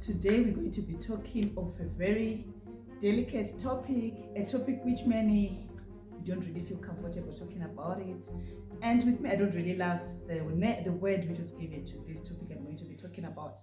today we're going to be talking of a very delicate topic, a topic which many don't really feel comfortable talking about it. And with me, I don't really love the word which was given to this topic I'm going to be talking about.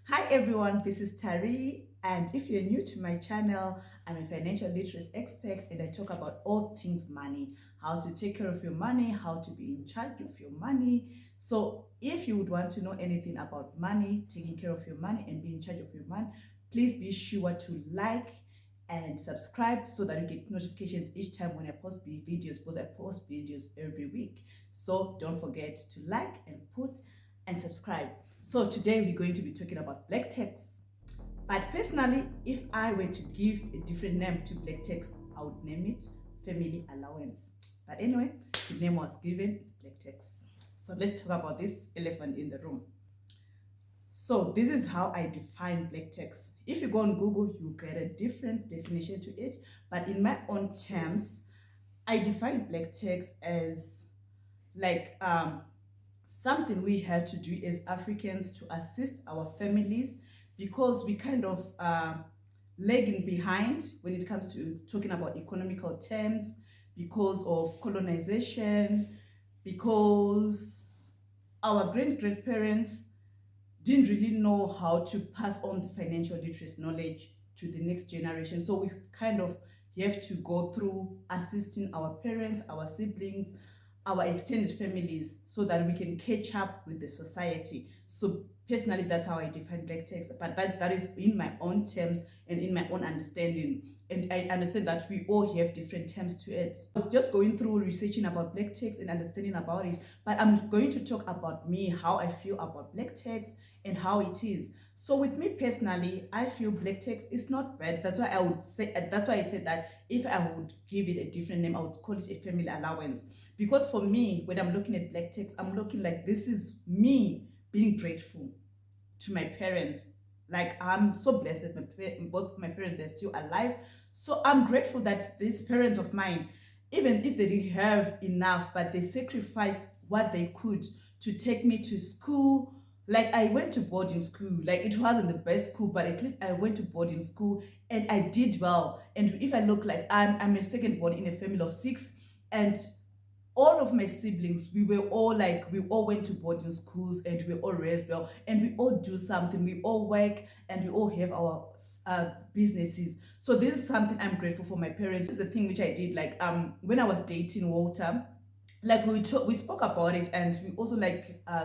Hi everyone, this is Tari, and if you're new to my channel, I'm a financial literacy expert and I talk about all things money, how to take care of your money, how to be in charge of your money. So if you would want to know anything about money, taking care of your money and be in charge of your money, please be sure to like and subscribe so that you get notifications each time when I post videos, because I post videos every week. So don't forget to like and subscribe. So today we're going to be talking about black tax. But personally, if I were to give a different name to black tax, I would name it family allowance. But anyway, the name was given, it's black tax. So let's talk about this elephant in the room. So this is how I define black tax. If you go on Google, you get a different definition to it. But in my own terms, I define black tax as like something we have to do as Africans to assist our families, because we kind of lagging behind when it comes to talking about economical terms because of colonization, because our great-grandparents didn't really know how to pass on the financial literacy knowledge to the next generation. So we kind of have to go through assisting our parents, our siblings, our extended families, so that we can catch up with the society. So personally, that's how I define black tax, but that is in my own terms and in my own understanding. And I understand that we all have different terms to it. I was just going through researching about black tax and understanding about it, but I'm going to talk about me, how I feel about black tax and how it is. So with me personally, I feel black tax is not bad. That's why I said that if I would give it a different name, I would call it a family allowance. Because for me, when I'm looking at black tax, I'm looking like this is me being grateful to my parents. Like, I'm so blessed that both my parents, they're still alive. So I'm grateful that these parents of mine, even if they didn't have enough, but they sacrificed what they could to take me to school. Like, I went to boarding school. Like, it wasn't the best school, but at least I went to boarding school and I did well. And if I look like I'm a second born in a family of 6, and all of my siblings, we all went to boarding schools and we all raised well, and we all do something, we all work, and we all have our businesses. So this is something I'm grateful for my parents. This is the thing which I did, like when I was dating Walter, like we spoke about it, and we also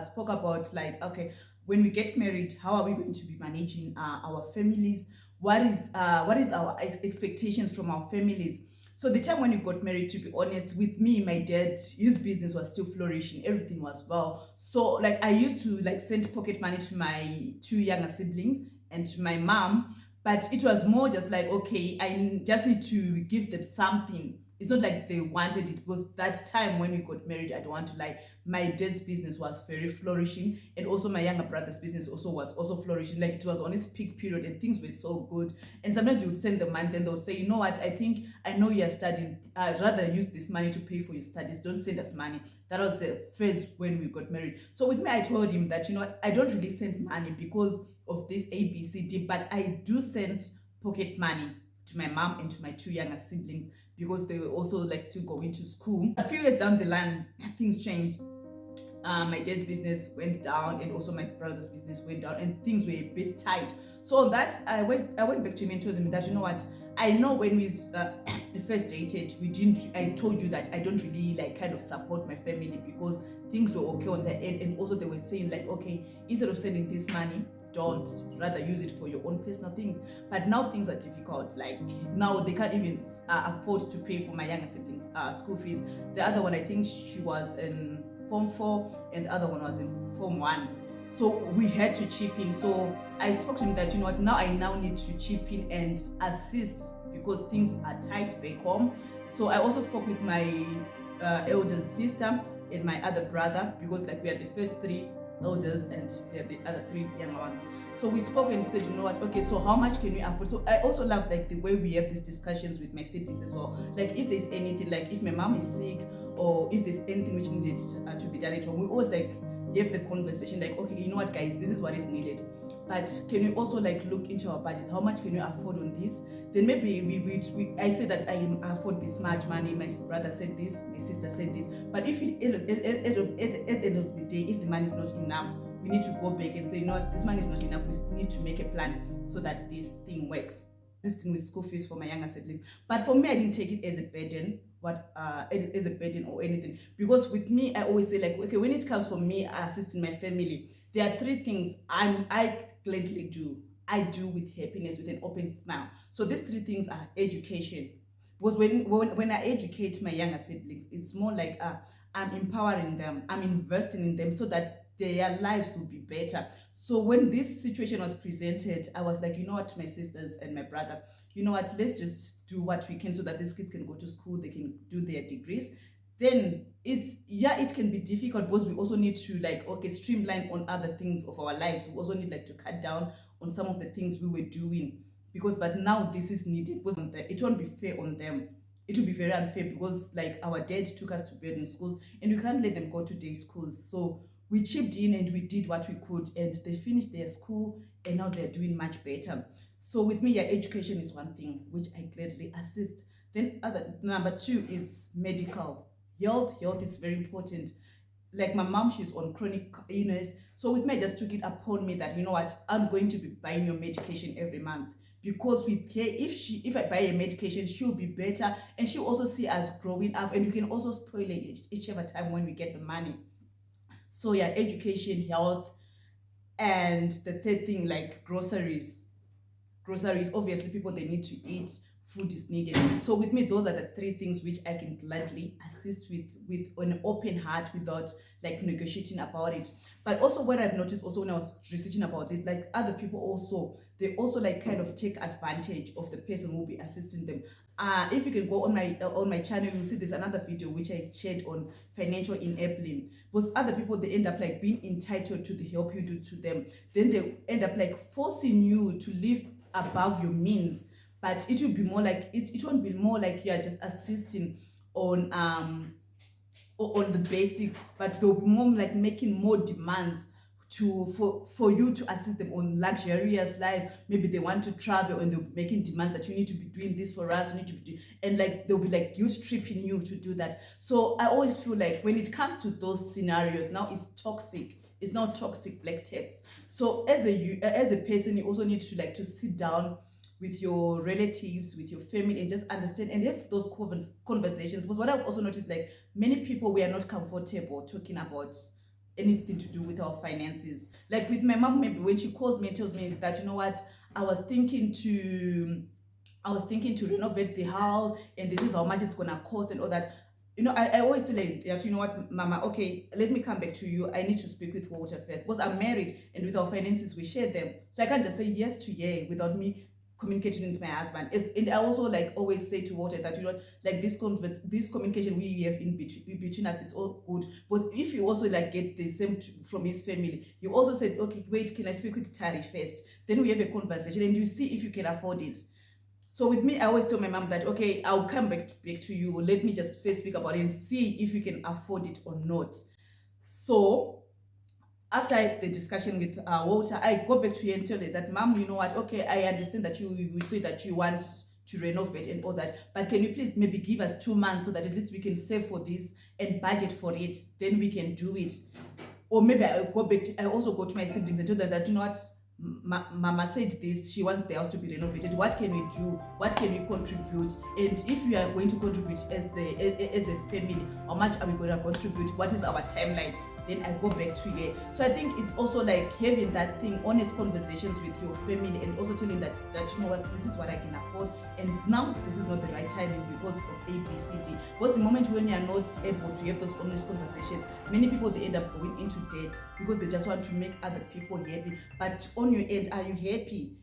spoke about like, okay, when we get married, how are we going to be managing our families? What is our expectations from our families? So the time when we got married, to be honest, with me, my dad, his business was still flourishing. Everything was well. So like I used to like send pocket money to my 2 younger siblings and to my mom. But it was more just like, okay, I just need to give them something. It's not like they wanted it, because that time when we got married, I don't want to lie, my dad's business was very flourishing, and also my younger brother's business was flourishing. Like, it was on its peak period and things were so good. And sometimes you would send the money, then they would say, you know what, I know you're studying, I'd rather use this money to pay for your studies, don't send us money. That was the phase when we got married. So with me, I told him that, you know, I don't really send money because of this ABCD, but I do send pocket money to my mom and to my 2 younger siblings, because they were also like still going to school. A few years down the line, things changed. My dad's business went down, and also my brother's business went down, and things were a bit tight. So on that, I went back to him and told him that, you know what, I know when we first dated, I told you that I don't really like kind of support my family because things were okay on their end, and also they were saying like, okay, instead of sending this money, don't, rather use it for your own personal things. But now things are difficult. Like, now they can't even afford to pay for my younger siblings school fees. The other one, I think she was in Form 4 and the other one was in Form 1. So we had to chip in. So I spoke to him that, you know what, now I need to chip in and assist, because things are tight back home. So I also spoke with my elder sister and my other brother, because like we are the first 3 elders and the other three younger ones. So we spoke and said, you know what, okay, so how much can we afford? So I also love like the way we have these discussions with my siblings as well. Like if there's anything, like if my mom is sick or if there's anything which needs to be done at home, we always like have the conversation like, okay, you know what guys, this is what is needed. But can we also like look into our budget? How much can we afford on this? Then maybe I say that I afford this much money. My brother said this, my sister said this. But if at the end of the day, if the money is not enough, we need to go back and say, you know what, this money is not enough. We need to make a plan so that this thing works. This thing with school fees for my younger siblings. But for me, I didn't take it as a burden, as a burden or anything. Because with me, I always say like, okay, when it comes for me assisting my family, there are three things I gladly do. I do with happiness, with an open smile. So these three things are education. Because when I educate my younger siblings, it's more like I'm empowering them, I'm investing in them so that their lives will be better. So when this situation was presented, I was like, you know what, my sisters and my brother, you know what, let's just do what we can so that these kids can go to school, they can do their degrees. Then it can be difficult because we also need to like, okay, streamline on other things of our lives. We also need like to cut down on some of the things we were doing, because but now this is needed because it won't be fair on them. It will be very unfair because like our dad took us to boarding schools and we can't let them go to day schools. So we chipped in and we did what we could, and they finished their school and now they're doing much better. So with me, yeah, education is one thing which I gladly assist. Then other number two is medical health is very important. Like my mom, she's on chronic illness. So with me, I just took it upon me that, you know what, I'm going to be buying your medication every month. Because with her, if I buy a medication, she'll be better and she'll also see us growing up, and you can also spoil it each other time when we get the money. So yeah, education, health, and the third thing, like groceries, obviously people, they need to eat, food is needed. So with me, those are the three things which I can gladly assist with an open heart without like negotiating about it. But also what I've noticed also when I was researching about it, like other people also, they also like kind of take advantage of the person who will be assisting them. If you can go on my channel, you'll see there's another video which I shared on financial enabling. Because other people, they end up like being entitled to the help you do to them. Then they end up like forcing you to live above your means. But it will be more like it won't be more like you are just assisting on the basics, but they'll be more like making more demands for you to assist them on luxurious lives. Maybe they want to travel and they'll be making demands that you need to be doing this for us, you need to be doing, and like they'll be like guilt tripping you to do that. So I always feel like when it comes to those scenarios, now it's toxic. It's not toxic black text. So as a person, you also need to like to sit down with your relatives, with your family, and just understand and have those conversations. Because what I've also noticed, like many people, we are not comfortable talking about anything to do with our finances. Like with my mom, maybe when she calls me and tells me that, you know what, I was thinking to renovate the house and this is how much it's gonna cost and all that. You know, I always tell her that, you know what, Mama, okay, let me come back to you. I need to speak with Walter first because I'm married and with our finances, we share them. So I can't just say yes to yeah without me communicating with my husband. And I also like always say to Walter that, you know, like this communication we have in between us, it's all good. But if you also like get the same from his family, you also said, okay, wait, can I speak with Tari first? Then we have a conversation and you see if you can afford it. So with me, I always tell my mom that, okay, I'll come back to you. Let me just first speak about it and see if you can afford it or not. So after the discussion with Walter, I go back to her and tell her that, Mom, you know what, okay, I understand that you say that you want to renovate and all that, but can you please maybe give us 2 months so that at least we can save for this and budget for it, then we can do it. Or maybe I also go to my siblings and tell them that, you know what, Mama said this, she wants the house to be renovated. What can we do? What can we contribute? And if we are going to contribute as a family, how much are we going to contribute? What is our timeline? Then I go back to here. So I think it's also like having that thing, honest conversations with your family, and also telling that you know what, this is what I can afford, and now this is not the right timing because of A, B, C, D. But the moment when you are not able to have those honest conversations, many people, they end up going into debt because they just want to make other people happy. But on your end, are you happy?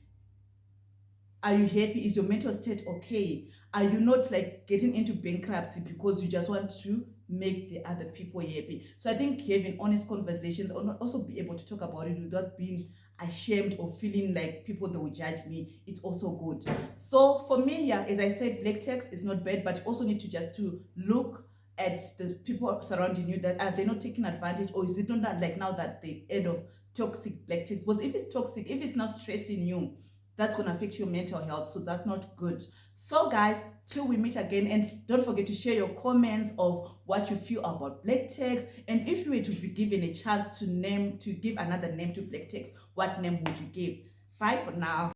Are you happy? Is your mental state okay? Are you not like getting into bankruptcy because you just want to make the other people happy. So I think having honest conversations, or not also be able to talk about it without being ashamed or feeling like people that will judge me, it's also good. So for me, yeah, as I said, black text is not bad, but you also need to just to look at the people surrounding you, that are they not taking advantage, or is it not that like now that the end of toxic black text? Because if it's toxic, if it's not stressing you, that's going to affect your mental health, so that's not good. So guys, till we meet again, and don't forget to share your comments of what you feel about black text, and if you were to be given a chance to give another name to black text, what name would you give? Bye for now.